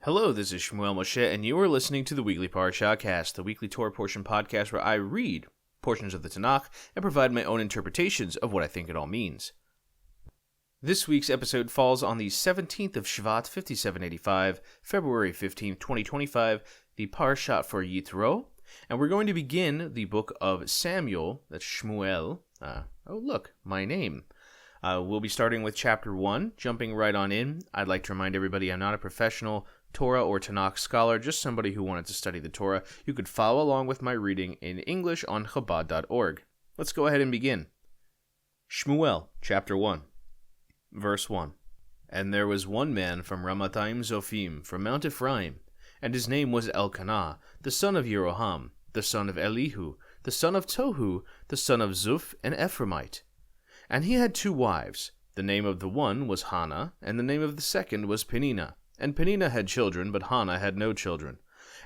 Hello, this is Shmuel Moshe, and you are listening to the Weekly Parashahcast, the weekly Torah portion podcast where I read portions of the Tanakh and provide my own interpretations of what I think it all means. This week's episode falls on the 17th of Shevat, 5785, February 15th, 2025, the Parashat for Yitro, and we're going to begin the book of Samuel, that's Shmuel. Oh look, my name. We'll be starting with chapter 1, jumping right on in. I'd like to remind everybody I'm not a professional Torah or Tanakh scholar, just somebody who wanted to study the Torah. You could follow along with my reading in English on Chabad.org. Let's go ahead and begin. Shmuel, chapter 1, verse 1. And there was one man from Ramathaim Zophim, from Mount Ephraim, and his name was Elkanah, the son of Yeroham, the son of Elihu, the son of Tohu, the son of Zuph, an Ephraimite. And he had 2 wives. The name of the one was Hannah, and the name of the second was Peninnah. And Peninnah had children, but Hannah had no children.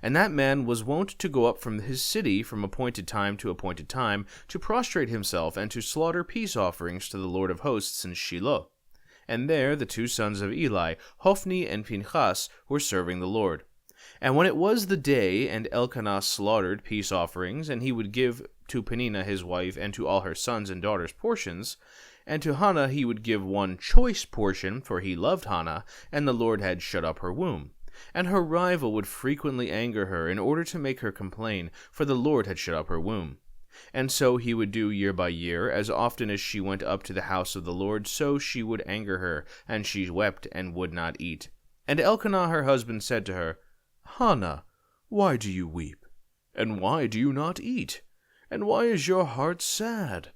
And that man was wont to go up from his city from appointed time to appointed time, to prostrate himself and to slaughter peace offerings to the Lord of hosts in Shiloh. And there the 2 sons of Eli, Hophni and Phinehas, were serving the Lord. And when it was the day, and Elkanah slaughtered peace offerings, and he would give to Peninnah his wife and to all her sons and daughters portions, and to Hannah he would give one choice portion, for he loved Hannah, and the Lord had shut up her womb. And her rival would frequently anger her in order to make her complain, for the Lord had shut up her womb. And so he would do year by year, as often as she went up to the house of the Lord, so she would anger her, and she wept and would not eat. And Elkanah her husband said to her, Hannah, why do you weep? And why do you not eat? And why is your heart sad?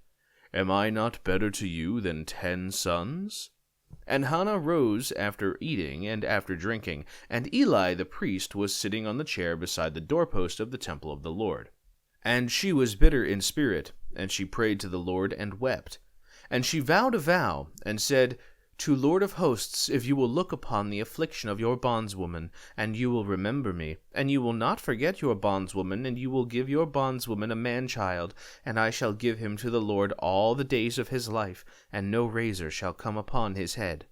Am I not better to you than 10 sons? And Hannah rose after eating and after drinking, and Eli the priest was sitting on the chair beside the doorpost of the temple of the Lord. And she was bitter in spirit, and she prayed to the Lord and wept. And she vowed a vow, and said, To Lord of hosts, if you will look upon the affliction of your bondswoman, and you will remember me, and you will not forget your bondswoman, and you will give your bondswoman a man-child, and I shall give him to the Lord all the days of his life, and no razor shall come upon his head.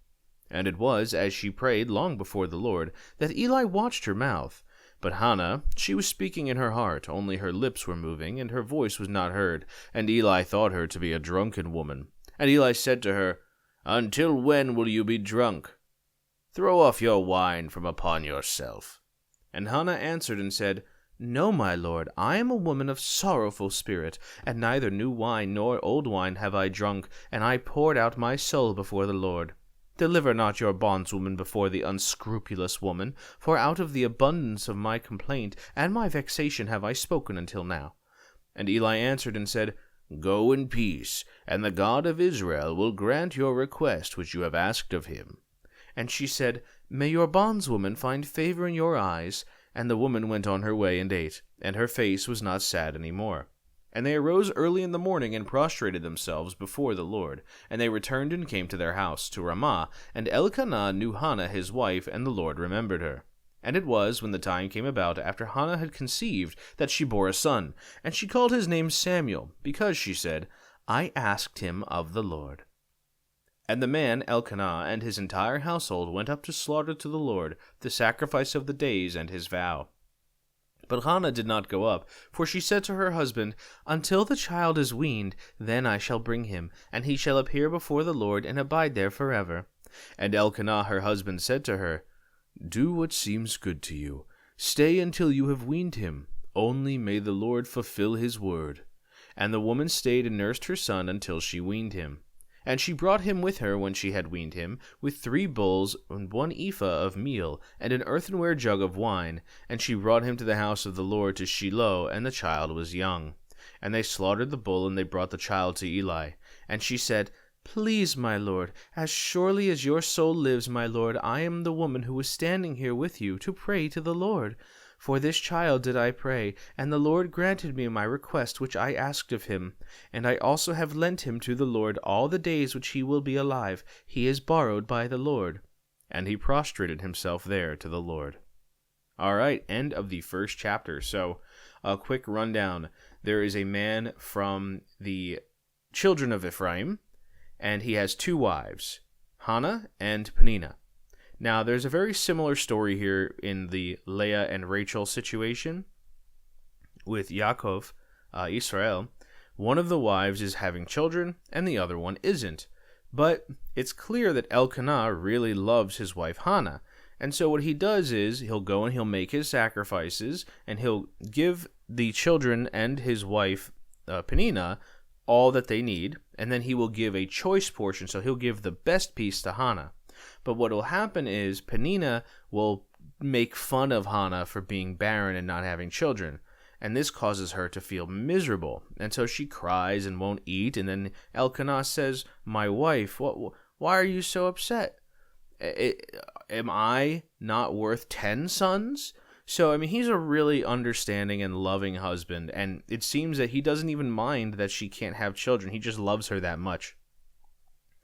And it was, as she prayed long before the Lord, that Eli watched her mouth. But Hannah, she was speaking in her heart, only her lips were moving, and her voice was not heard, and Eli thought her to be a drunken woman. And Eli said to her, Until when will you be drunk? Throw off your wine from upon yourself. And Hannah answered and said, No, my lord, I am a woman of sorrowful spirit, and neither new wine nor old wine have I drunk, and I poured out my soul before the Lord. Deliver not your bondswoman before the unscrupulous woman, for out of the abundance of my complaint and my vexation have I spoken until now. And Eli answered and said, Go in peace, and the God of Israel will grant your request which you have asked of him. And she said, May your bondswoman find favor in your eyes. And the woman went on her way and ate, and her face was not sad any more. And they arose early in the morning and prostrated themselves before the Lord. And they returned and came to their house, to Ramah. And Elkanah knew Hannah his wife, and the Lord remembered her. And it was, when the time came about after Hannah had conceived, that she bore a son. And she called his name Samuel, because, she said, I asked him of the Lord. And the man Elkanah and his entire household went up to slaughter to the Lord the sacrifice of the days and his vow. But Hannah did not go up, for she said to her husband, Until the child is weaned, then I shall bring him, and he shall appear before the Lord and abide there forever. And Elkanah her husband said to her, Do what seems good to you. Stay until you have weaned him. Only may the Lord fulfill his word. And the woman stayed and nursed her son until she weaned him. And she brought him with her when she had weaned him, with 3 bulls and 1 ephah of meal, and an earthenware jug of wine. And she brought him to the house of the Lord to Shiloh, and the child was young. And they slaughtered the bull, and they brought the child to Eli. And she said, Please, my lord, as surely as your soul lives, my lord, I am the woman who was standing here with you to pray to the Lord. For this child did I pray, and the Lord granted me my request which I asked of him. And I also have lent him to the Lord all the days which he will be alive. He is borrowed by the Lord. And he prostrated himself there to the Lord. All right, end of the first chapter. So, a quick rundown. There is a man from the children of Ephraim, and he has 2 wives, Hannah and Peninnah. Now, there's a very similar story here in the Leah and Rachel situation with Yaakov, Israel. One of the wives is having children, and the other one isn't. But it's clear that Elkanah really loves his wife Hannah. And so what he does is he'll go and he'll make his sacrifices, and he'll give the children and his wife Peninnah all that they need, and then he will give a choice portion, so he'll give the best piece to Hannah. But what will happen is Peninnah will make fun of Hannah for being barren and not having children, and this causes her to feel miserable, and so she cries and won't eat, and then Elkanah says, "My wife, why are you so upset? Am I not worth 10 sons?" So, I mean, he's a really understanding and loving husband, and it seems that he doesn't even mind that she can't have children. He just loves her that much.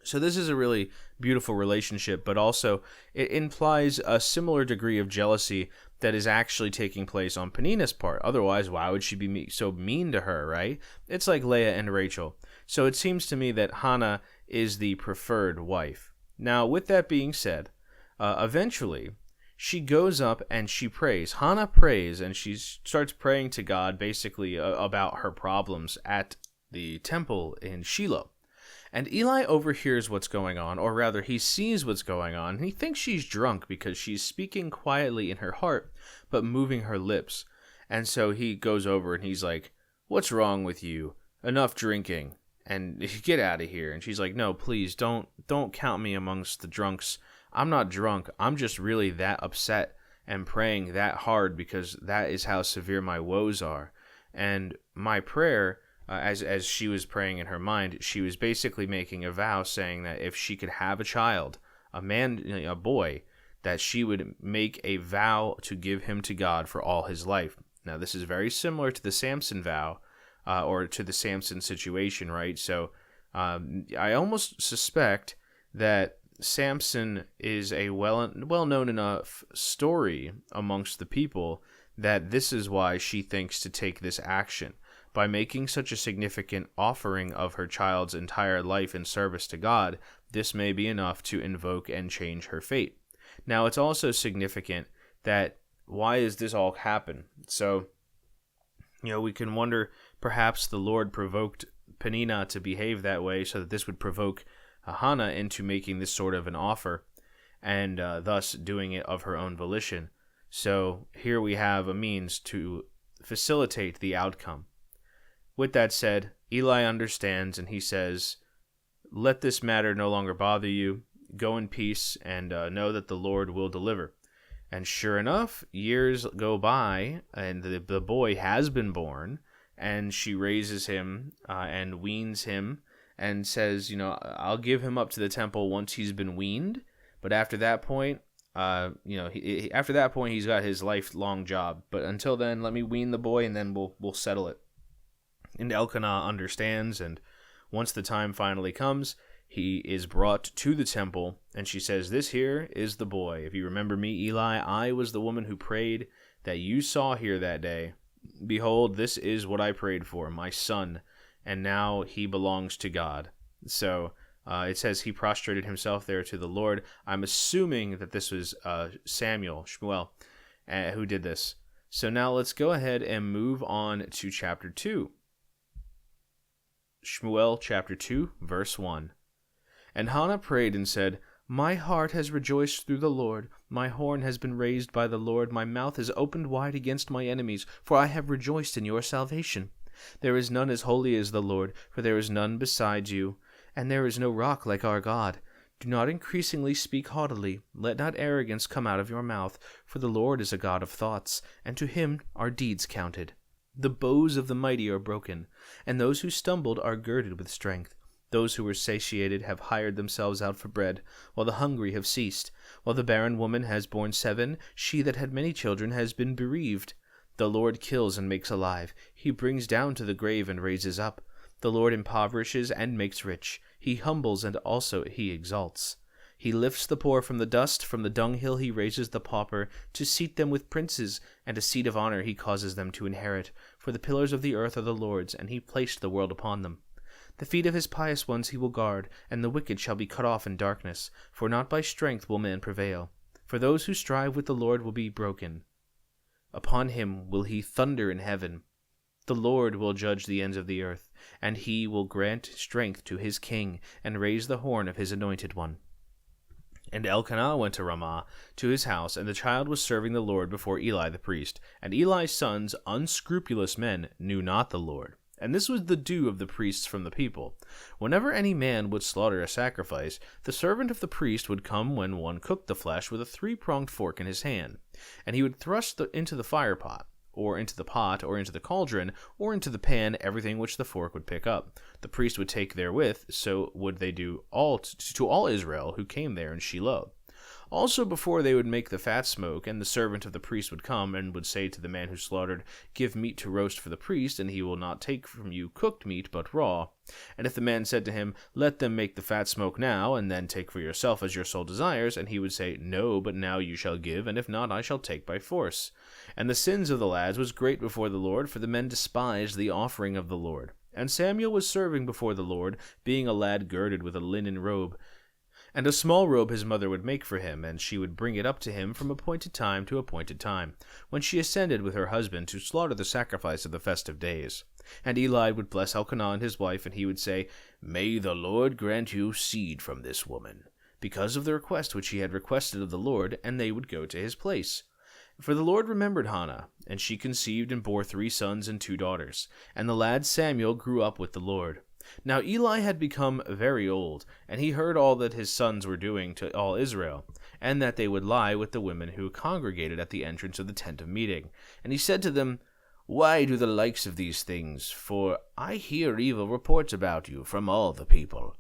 So this is a really beautiful relationship, but also it implies a similar degree of jealousy that is actually taking place on Peninnah's part. Otherwise, why would she be so mean to her, right? It's like Leah and Rachel. So it seems to me that Hannah is the preferred wife. Now, with that being said, eventually she goes up and she prays. Hannah prays, and she starts praying to God basically about her problems at the temple in Shiloh. And Eli overhears what's going on, or rather he sees what's going on, and he thinks she's drunk because she's speaking quietly in her heart, but moving her lips. And so he goes over and he's like, "What's wrong with you? Enough drinking, and get out of here." And she's like, "No, please, don't count me amongst the drunks. I'm not drunk. I'm just really that upset and praying that hard because that is how severe my woes are." And my prayer, as she was praying in her mind, she was basically making a vow saying that if she could have a child, a boy, that she would make a vow to give him to God for all his life. Now, this is very similar to the Samson vow, or to the Samson situation, right? So I almost suspect that Samson is a well-known enough story amongst the people that this is why she thinks to take this action. By making such a significant offering of her child's entire life in service to God, this may be enough to invoke and change her fate. Now, it's also significant that why does this all happen? So, we can wonder, perhaps the Lord provoked Peninnah to behave that way so that this would provoke Hannah into making this sort of an offer, and thus doing it of her own volition. So here we have a means to facilitate the outcome. With that said, Eli understands, and he says, "Let this matter no longer bother you. Go in peace, and know that the Lord will deliver." And sure enough, years go by, and the boy has been born, and she raises him and weans him, and says, "I'll give him up to the temple once he's been weaned, but after that point, he's got his lifelong job. But until then, let me wean the boy, and then we'll settle it." And Elkanah understands, and once the time finally comes, he is brought to the temple, and she says, "This here is the boy. If you remember me, Eli, I was the woman who prayed that you saw here that day. Behold, this is what I prayed for, my son, and now he belongs to God." So it says he prostrated himself there to the Lord. I'm assuming that this was Shmuel, who did this. So now let's go ahead and move on to chapter 2. Shmuel chapter 2, verse 1. And Hannah prayed and said, "My heart has rejoiced through the Lord. My horn has been raised by the Lord. My mouth is opened wide against my enemies, for I have rejoiced in your salvation. There is none as holy as the Lord, for there is none besides you, and there is no rock like our God. Do not increasingly speak haughtily. Let not arrogance come out of your mouth, for the Lord is a God of thoughts, and to him are deeds counted. The bows of the mighty are broken, and those who stumbled are girded with strength. Those who were satiated have hired themselves out for bread, while the hungry have ceased. While the barren woman has borne 7, she that had many children has been bereaved. The Lord kills and makes alive. He brings down to the grave and raises up. The Lord impoverishes and makes rich. He humbles and also he exalts. He lifts the poor from the dust. From the dunghill he raises the pauper, to seat them with princes, and a seat of honor he causes them to inherit. For the pillars of the earth are the Lord's, and he placed the world upon them. The feet of his pious ones he will guard, and the wicked shall be cut off in darkness, for not by strength will man prevail. For those who strive with the Lord will be broken. Upon him will he thunder in heaven. The Lord will judge the ends of the earth, and he will grant strength to his king, and raise the horn of his anointed one. And Elkanah went to Ramah, to his house, and the child was serving the Lord before Eli the priest. And Eli's sons, unscrupulous men, knew not the Lord. And this was the due of the priests from the people. Whenever any man would slaughter a sacrifice, the servant of the priest would come when one cooked the flesh with a three-pronged fork in his hand, and he would thrust into the firepot, or into the pot, or into the cauldron, or into the pan, everything which the fork would pick up. The priest would take therewith, so would they do to all Israel who came there in Shiloh. Also before they would make the fat smoke, and the servant of the priest would come, and would say to the man who slaughtered, Give meat to roast for the priest, and he will not take from you cooked meat, but raw. And if the man said to him, Let them make the fat smoke now, and then take for yourself as your soul desires, and he would say, No, but now you shall give, and if not, I shall take by force. And the sins of the lads was great before the Lord, for the men despised the offering of the Lord. And Samuel was serving before the Lord, being a lad girded with a linen robe. And a small robe his mother would make for him, and she would bring it up to him from appointed time to appointed time, when she ascended with her husband to slaughter the sacrifice of the festive days. And Eli would bless Elkanah and his wife, and he would say, May the Lord grant you seed from this woman, because of the request which he had requested of the Lord, and they would go to his place. For the Lord remembered Hannah, and she conceived and bore 3 sons and 2 daughters. And the lad Samuel grew up with the Lord. Now Eli had become very old, and he heard all that his sons were doing to all Israel, and that they would lie with the women who congregated at the entrance of the tent of meeting. And he said to them, Why do the likes of these things? For I hear evil reports about you from all the people.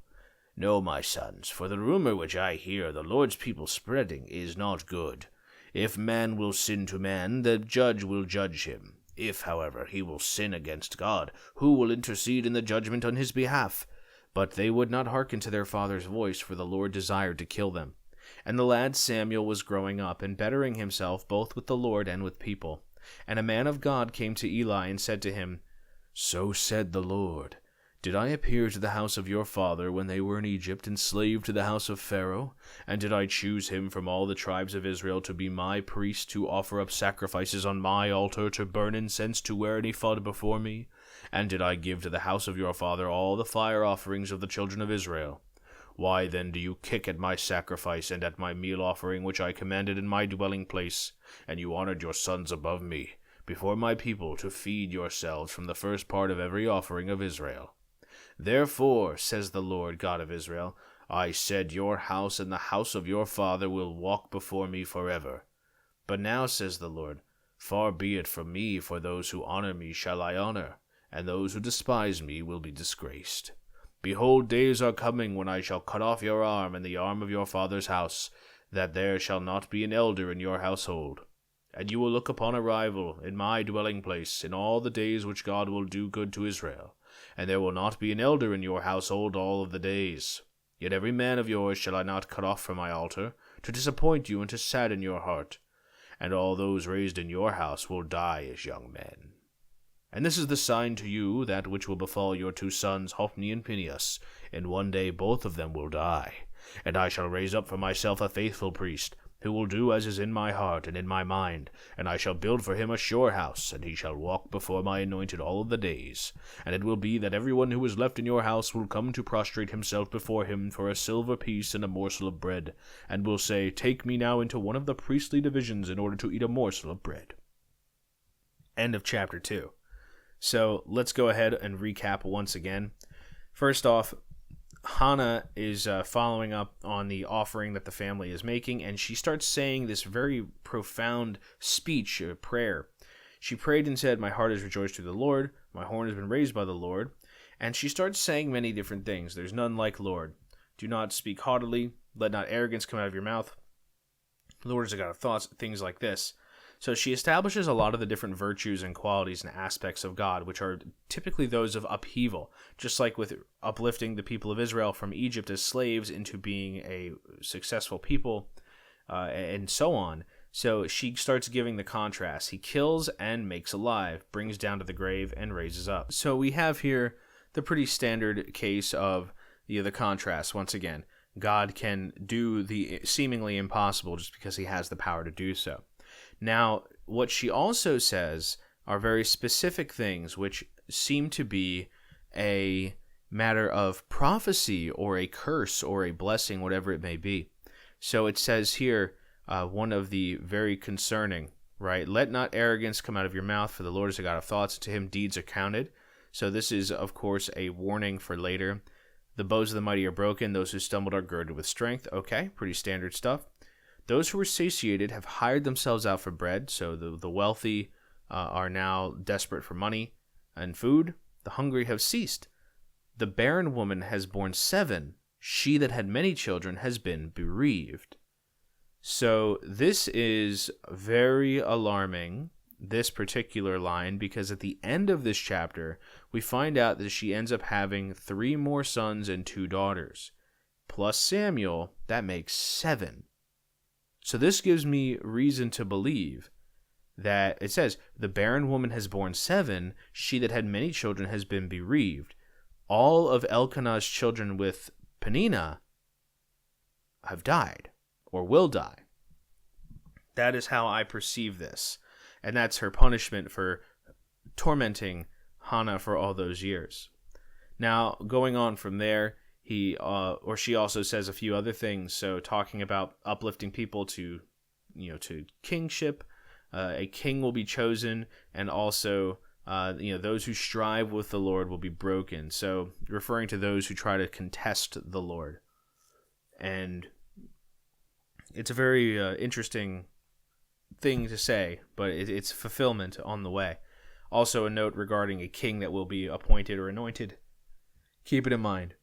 No, my sons, for the rumor which I hear the Lord's people spreading is not good. If man will sin to man, the judge will judge him. If, however, he will sin against God, who will intercede in the judgment on his behalf? But they would not hearken to their father's voice, for the Lord desired to kill them. And the lad Samuel was growing up, and bettering himself both with the Lord and with people. And a man of God came to Eli, and said to him, So said the Lord, Did I appear to the house of your father when they were in Egypt, enslaved to the house of Pharaoh? And did I choose him from all the tribes of Israel to be my priest, to offer up sacrifices on my altar, to burn incense, to wear an ephod before me? And did I give to the house of your father all the fire offerings of the children of Israel? Why then do you kick at my sacrifice and at my meal offering which I commanded in my dwelling place? And you honored your sons above me, before my people, to feed yourselves from the first part of every offering of Israel. Therefore, says the Lord God of Israel, I said your house and the house of your father will walk before me forever. But now, says the Lord, far be it from me, for those who honor me shall I honor, and those who despise me will be disgraced. Behold, days are coming when I shall cut off your arm and the arm of your father's house, that there shall not be an elder in your household. And you will look upon a rival in my dwelling place in all the days which God will do good to Israel. And there will not be an elder in your household all of the days. Yet every man of yours shall I not cut off from my altar, to disappoint you and to sadden your heart. And all those raised in your house will die as young men. And this is the sign to you, that which will befall your 2 sons, Hophni and Phinehas. In one day both of them will die. And I shall raise up for myself a faithful priest, who will do as is in my heart and in my mind, and I shall build for him a sure house, and he shall walk before my anointed all of the days. And it will be that everyone who is left in your house will come to prostrate himself before him for a silver piece and a morsel of bread, and will say, Take me now into one of the priestly divisions in order to eat a morsel of bread. End of chapter 2. So let's go ahead and recap once again. First off, Hannah is following up on the offering that the family is making, and she starts saying this very profound speech, a prayer. She prayed and said, My heart is rejoiced through the Lord, my horn has been raised by the Lord. And she starts saying many different things. There's none like Lord. Do not speak haughtily, let not arrogance come out of your mouth. The Lord is a God of thoughts, things like this. So she establishes a lot of the different virtues and qualities and aspects of God, which are typically those of upheaval, just like with uplifting the people of Israel from Egypt as slaves into being a successful people, and so on. So she starts giving the contrast. He kills and makes alive, brings down to the grave, and raises up. So we have here the pretty standard case of the contrast once again. God can do the seemingly impossible just because he has the power to do so. Now, what she also says are very specific things which seem to be a matter of prophecy or a curse or a blessing, whatever it may be. So it says here, one of the very concerning, right? Let not arrogance come out of your mouth, for the Lord is a God of thoughts, and to him deeds are counted. So this is, of course, a warning for later. The bows of the mighty are broken, those who stumbled are girded with strength. Okay, pretty standard stuff. Those who were satiated have hired themselves out for bread, so the wealthy are now desperate for money and food. The hungry have ceased. The barren woman has borne 7. She that had many children has been bereaved. So this is very alarming, this particular line, because at the end of this chapter, we find out that she ends up having 3 more sons and 2 daughters. Plus Samuel, that makes 7. So this gives me reason to believe that it says, the barren woman has borne 7, she that had many children has been bereaved. All of Elkanah's children with Peninnah have died, or will die. That is how I perceive this. And that's her punishment for tormenting Hannah for all those years. Now, going on from there, she also says a few other things. So talking about uplifting people to kingship, a king will be chosen, and also those who strive with the Lord will be broken. So referring to those who try to contest the Lord. And it's a very interesting thing to say, but it's fulfillment on the way. Also a note regarding a king that will be appointed or anointed. Keep it in mind.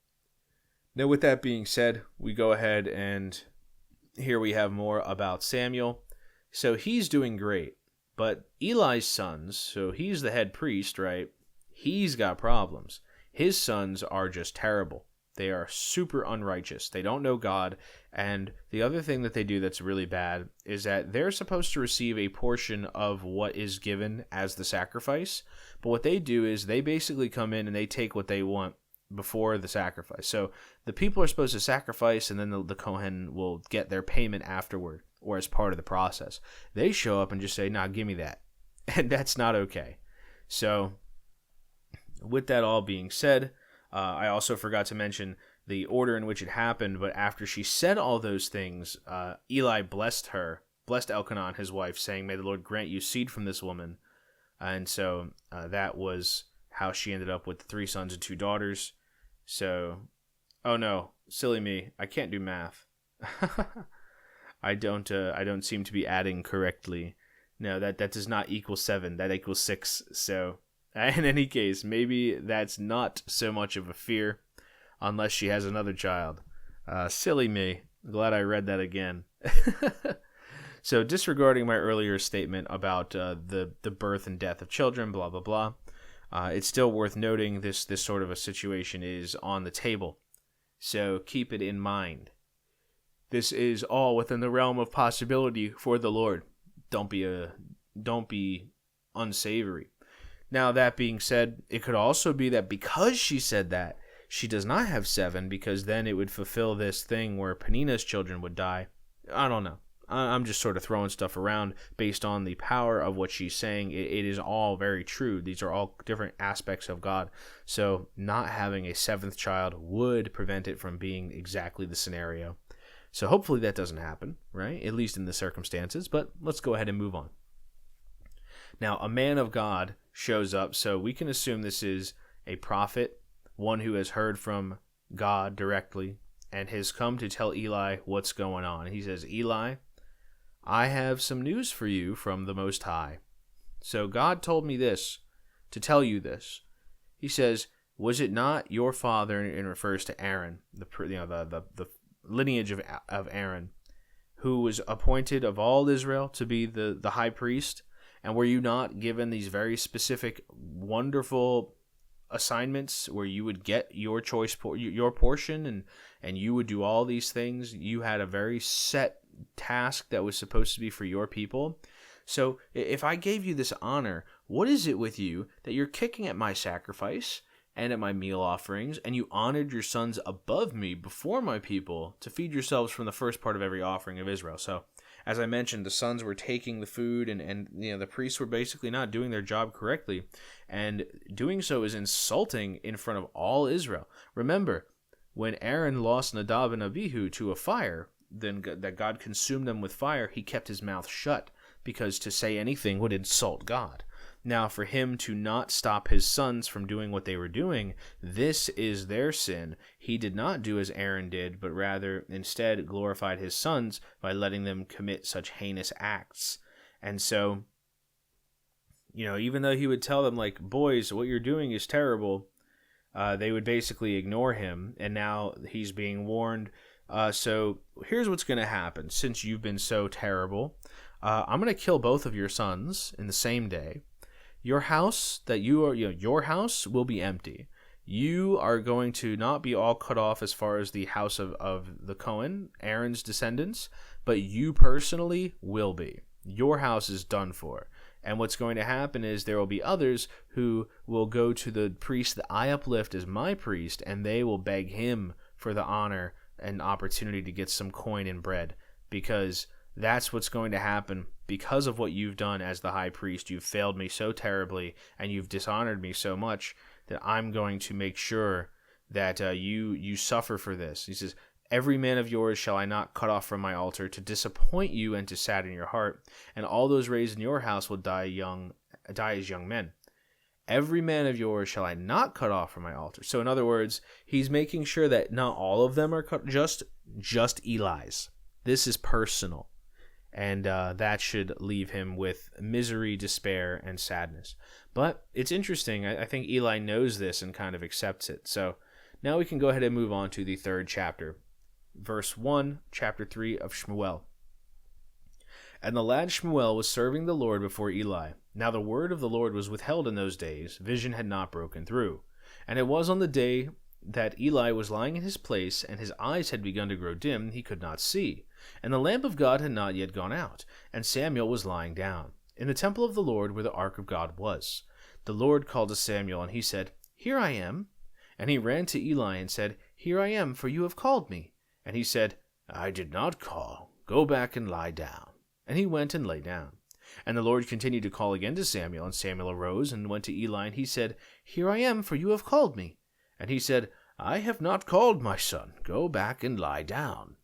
Now, with that being said, we go ahead and here we have more about Samuel. So he's doing great, but Eli's sons, so he's the head priest, right? He's got problems. His sons are just terrible. They are super unrighteous. They don't know God. And the other thing that they do that's really bad is that they're supposed to receive a portion of what is given as the sacrifice. But what they do is they basically come in and they take what they want before the sacrifice. So the people are supposed to sacrifice, and then the Kohen will get their payment afterward or as part of the process. They show up and just say, nah, give me that. And that's not okay. So with that all being said, I also forgot to mention the order in which it happened, but after she said all those things, Eli blessed Elkanah, his wife, saying, may the Lord grant you seed from this woman. And so that was how she ended up with 3 sons and 2 daughters. So, oh no, silly me, I can't do math. I don't seem to be adding correctly. No, that does not equal 7, that equals 6, so... In any case, maybe that's not so much of a fear unless she has another child. Silly me. Glad I read that again. So disregarding my earlier statement about the birth and death of children, blah, blah, blah, it's still worth noting this sort of a situation is on the table. So keep it in mind. This is all within the realm of possibility for the Lord. Don't be unsavory. Now, that being said, it could also be that because she said that, she does not have 7, because then it would fulfill this thing where Peninnah's children would die. I don't know. I'm just sort of throwing stuff around based on the power of what she's saying. It is all very true. These are all different aspects of God. So not having a 7th child would prevent it from being exactly the scenario. So hopefully that doesn't happen, right? At least in the circumstances. But let's go ahead and move on. Now, a man of God shows up, so we can assume this is a prophet, one who has heard from God directly, and has come to tell Eli what's going on. He says, Eli, I have some news for you from the Most High. So God told me this, to tell you this. He says, was it not your father, and refers to Aaron, the lineage of Aaron, who was appointed of all Israel to be the high priest? And were you not given these very specific, wonderful assignments where you would get your choice, your portion, and you would do all these things? You had a very set task that was supposed to be for your people. So if I gave you this honor, what is it with you that you're kicking at my sacrifice and at my meal offerings, and you honored your sons above me before my people to feed yourselves from the first part of every offering of Israel. So, as I mentioned, the sons were taking the food, and the priests were basically not doing their job correctly, and doing so is insulting in front of all Israel. Remember, when Aaron lost Nadab and Abihu to a fire, then that God consumed them with fire, he kept his mouth shut, because to say anything would insult God. Now, for him to not stop his sons from doing what they were doing, this is their sin. He did not do as Aaron did, but rather instead glorified his sons by letting them commit such heinous acts. And so, even though he would tell them, like, boys, what you're doing is terrible, they would basically ignore him, and now he's being warned. So here's what's going to happen. Since you've been so terrible, I'm going to kill both of your sons in the same day. Your house your house will be empty. You are going to not be all cut off as far as the house of the Cohen, Aaron's descendants, but you personally will be. Your house is done for. And what's going to happen is there will be others who will go to the priest that I uplift as my priest, and they will beg him for the honor and opportunity to get some coin and bread, because that's what's going to happen. Because of what you've done as the high priest, you've failed me so terribly, and you've dishonored me so much, that I'm going to make sure that you suffer for this. He says, every man of yours shall I not cut off from my altar, to disappoint you and to sadden your heart, and all those raised in your house will die as young men. Every man of yours shall I not cut off from my altar. So in other words, he's making sure that not all of them are cut, just Eli's. This is personal. And that should leave him with misery, despair, and sadness. But it's interesting. I think Eli knows this and kind of accepts it. So now we can go ahead and move on to the third chapter. Verse 1, chapter 3 of Shmuel. And the lad Shmuel was serving the Lord before Eli. Now the word of the Lord was withheld in those days. Vision had not broken through. And it was on the day that Eli was lying in his place, and his eyes had begun to grow dim, he could not see. And the lamp of God had not yet gone out, and Samuel was lying down in the temple of the Lord where the ark of God was. The Lord called to Samuel, and he said, Here I am. And he ran to Eli and said, Here I am, for you have called me. And he said, I did not call. Go back and lie down. And he went and lay down. And the Lord continued to call again to Samuel, and Samuel arose and went to Eli, and he said, Here I am, for you have called me. And he said, I have not called, my son. Go back and lie down.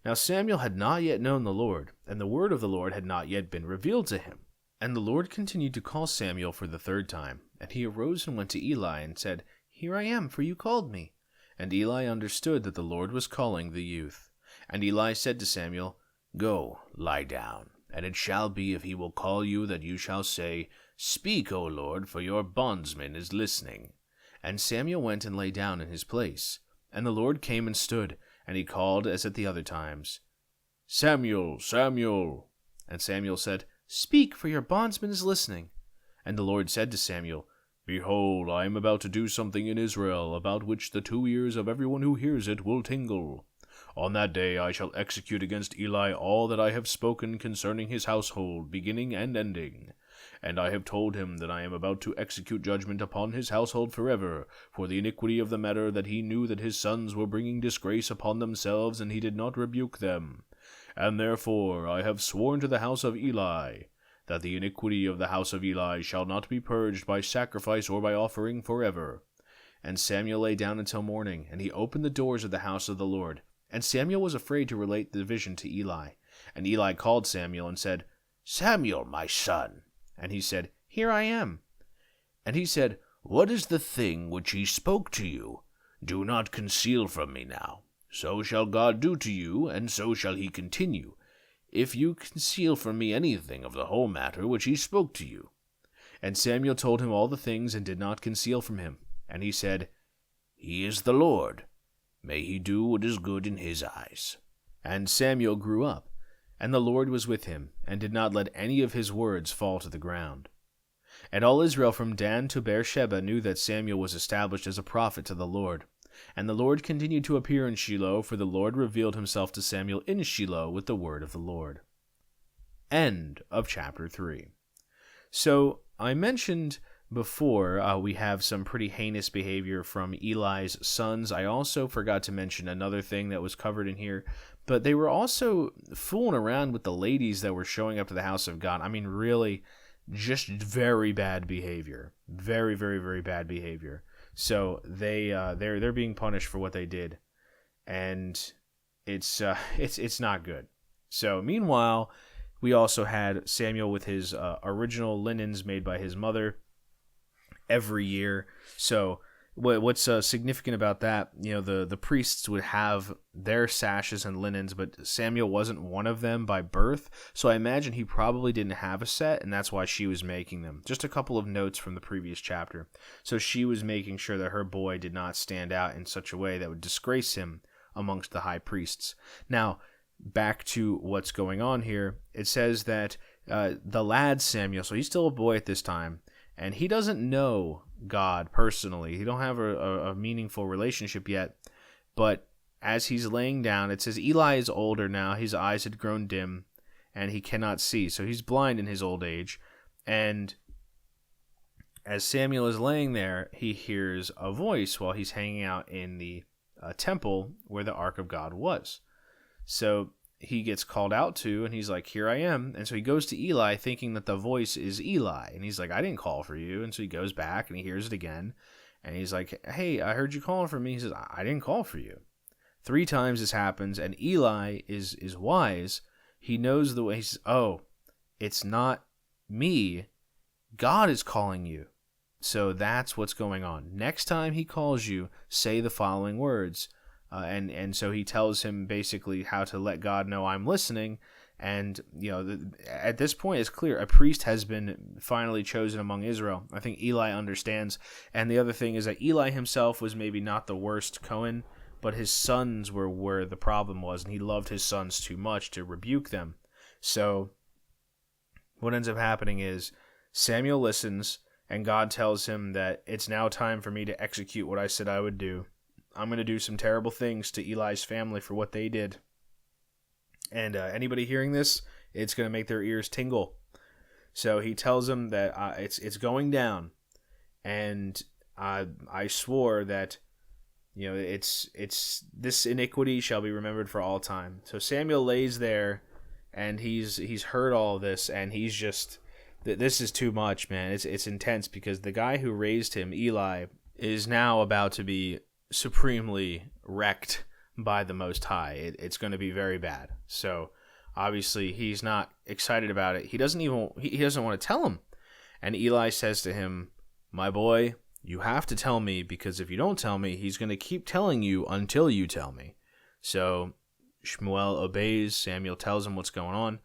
Now Samuel had not yet known the Lord, and the word of the Lord had not yet been revealed to him. And the Lord continued to call Samuel for the third time. And he arose and went to Eli, and said, Here I am, for you called me. And Eli understood that the Lord was calling the youth. And Eli said to Samuel, Go, lie down. And it shall be, if he will call you, that you shall say, Speak, O Lord, for your bondsman is listening. And Samuel went and lay down in his place. And the Lord came and stood, and he called as at the other times, Samuel, Samuel. And Samuel said, Speak, for your bondsman is listening. And the Lord said to Samuel, Behold, I am about to do something in Israel, about which the 2 ears of everyone who hears it will tingle. On that day I shall execute against Eli all that I have spoken concerning his household, beginning and ending. And I have told him that I am about to execute judgment upon his household forever, for the iniquity of the matter, that he knew that his sons were bringing disgrace upon themselves, and he did not rebuke them. And therefore I have sworn to the house of Eli, that the iniquity of the house of Eli shall not be purged by sacrifice or by offering forever. And Samuel lay down until morning, and he opened the doors of the house of the Lord. And Samuel was afraid to relate the vision to Eli. And Eli called Samuel and said, Samuel, my son. And he said, Here I am. And he said, What is the thing which he spoke to you? Do not conceal from me now. So shall God do to you, and so shall he continue, if you conceal from me anything of the whole matter which he spoke to you. And Samuel told him all the things, and did not conceal from him. And he said, He is the Lord. May he do what is good in his eyes. And Samuel grew up, and the Lord was with him, and did not let any of his words fall to the ground. And all Israel from Dan to Beersheba knew that Samuel was established as a prophet to the Lord. And the Lord continued to appear in Shiloh, for the Lord revealed himself to Samuel in Shiloh with the word of the Lord. End of chapter 3. So I mentioned before, we have some pretty heinous behavior from Eli's sons. I also forgot to mention another thing that was covered in here, but they were also fooling around with the ladies that were showing up to the house of God. I mean, really, just very bad behavior. Very, very, very bad behavior. So they're being punished for what they did, and it's not good. So meanwhile, we also had Samuel with his original linens made by his mother every year. So what's significant about that, the priests would have their sashes and linens, but Samuel wasn't one of them by birth. So I imagine he probably didn't have a set, and that's why she was making them. Just a couple of notes from the previous chapter. So she was making sure that her boy did not stand out in such a way that would disgrace him amongst the high priests. Now, back to what's going on here. It says that the lad Samuel, so he's still a boy at this time, and he doesn't know God personally. He don't have a meaningful relationship yet. But as he's laying down, it says Eli is older now. His eyes had grown dim, and he cannot see. So he's blind in his old age. And as Samuel is laying there, he hears a voice while he's hanging out in the temple where the Ark of God was. So he gets called out to, and he's like, here I am. And so he goes to Eli thinking that the voice is Eli. And he's like, I didn't call for you. And so he goes back and he hears it again. And he's like, hey, I heard you calling for me. He says, I didn't call for you. 3 times this happens, and Eli is wise. He knows the way. He says, oh, it's not me. God is calling you. So that's what's going on. Next time he calls you, say the following words. And so he tells him basically how to let God know I'm listening. And, at this point it's clear a priest has been finally chosen among Israel. I think Eli understands. And the other thing is that Eli himself was maybe not the worst Cohen, but his sons were where the problem was. And he loved his sons too much to rebuke them. So what ends up happening is Samuel listens, and God tells him that it's now time for me to execute what I said I would do. I'm going to do some terrible things to Eli's family for what they did. And anybody hearing this, it's going to make their ears tingle. So he tells them that it's going down. And I swore that, it's this iniquity shall be remembered for all time. So Samuel lays there, and he's heard all this, and he's just, this is too much, man. It's intense, because the guy who raised him, Eli, is now about to be supremely wrecked by the Most High. It's going to be very bad. So obviously he's not excited about it. He doesn't want to tell him. And Eli says to him, my boy, you have to tell me, because if you don't tell me, he's going to keep telling you until you tell me. So Shmuel obeys. Samuel tells him what's going on.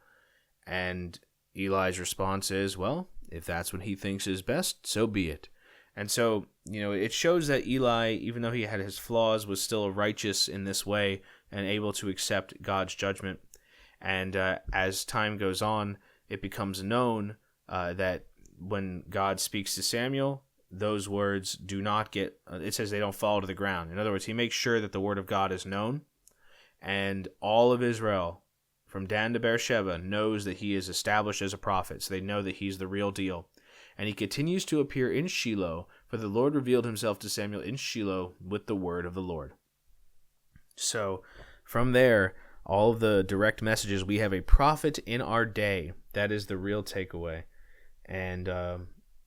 And Eli's response is, well, if that's what he thinks is best, so be it. And so, it shows that Eli, even though he had his flaws, was still righteous in this way and able to accept God's judgment. And as time goes on, it becomes known that when God speaks to Samuel, those words do not get, it says they don't fall to the ground. In other words, he makes sure that the word of God is known, and all of Israel, from Dan to Beersheba, knows that he is established as a prophet. So they know that he's the real deal. And he continues to appear in Shiloh, for the Lord revealed himself to Samuel in Shiloh with the word of the Lord. So from there, all of the direct messages, we have a prophet in our day. That is the real takeaway. And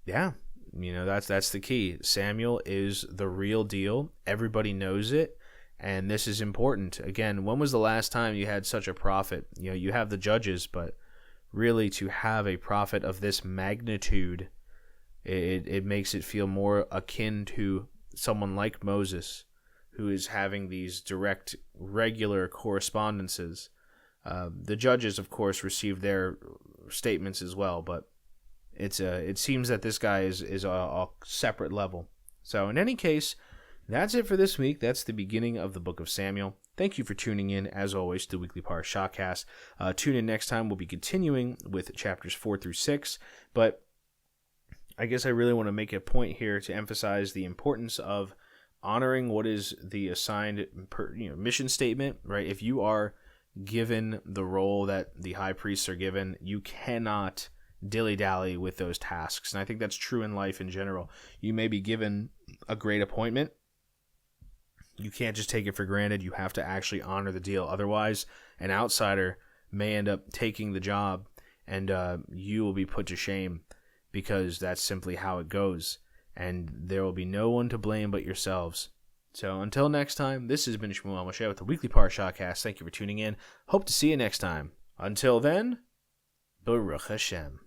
that's the key. Samuel is the real deal. Everybody knows it. And this is important. Again, when was the last time you had such a prophet? You have the judges, but really to have a prophet of this magnitude, it makes it feel more akin to someone like Moses, who is having these direct, regular correspondences. The judges, of course, received their statements as well, but it seems that this guy is a separate level. So in any case, that's it for this week. That's the beginning of the book of Samuel. Thank you for tuning in, as always, to the Weekly Parashahcast. Tune in next time. We'll be continuing with chapters 4 through 6, but I guess I really want to make a point here to emphasize the importance of honoring what is the assigned mission statement, right? If you are given the role that the high priests are given, you cannot dilly-dally with those tasks. And I think that's true in life in general. You may be given a great appointment. You can't just take it for granted. You have to actually honor the deal. Otherwise, an outsider may end up taking the job, and you will be put to shame, because that's simply how it goes. And there will be no one to blame but yourselves. So until next time, this has been Shmuel Moshe with the Weekly Parashahcast. Thank you for tuning in. Hope to see you next time. Until then, Baruch Hashem.